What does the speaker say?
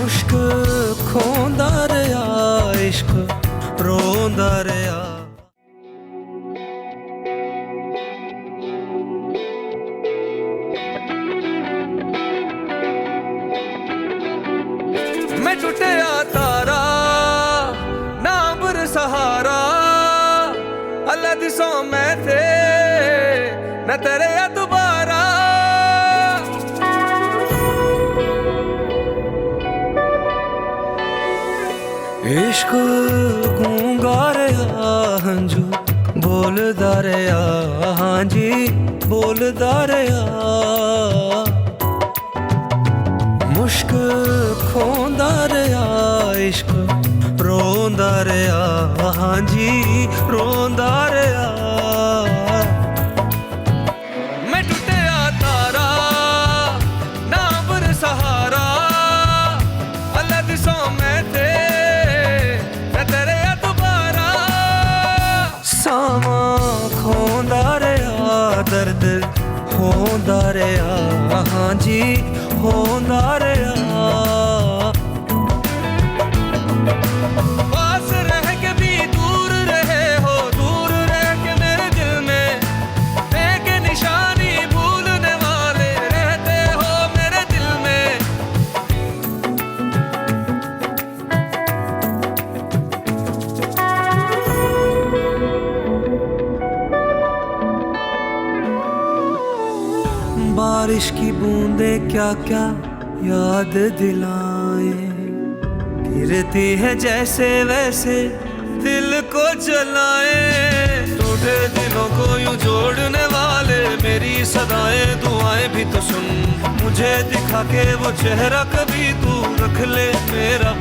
मुश्क खोंदा रहा इश्क रोंदा रहा। मैं टुटिया तारा ना अम्बर सहारा, अल्लाह दी सौ मैं थे न तेरे या दोबारा। इश्क गूंगा रहा हंजू बोलदा रहा, हाँ जी बोलदा रहा। मुश्क खोंदा रहा इश्क रोंदा रहा, हाँ जी रोंदा रहा। मैं टुटिया तारा ना अम्बर सहारा, अल्लाह दी सौ मैं थे न तेरे या दोबारा। सामा खोंदा रहा दर्द होंदा रहा, हाँ जी होंदा रहा। पास रह के भी दूर रहे हो, दूर रह के मेरे दिल में एक निशानी भूलने वाले रहते हो मेरे दिल में। बारिश की बूंदे क्या क्या याद दिलाए, गिरती है जैसे वैसे दिल को जलाए। टूटे दिलों को यूं जोड़ने वाले मेरी सदाएं दुआएं भी तो सुन, मुझे दिखा के वो चेहरा कभी तू रख ले मेरा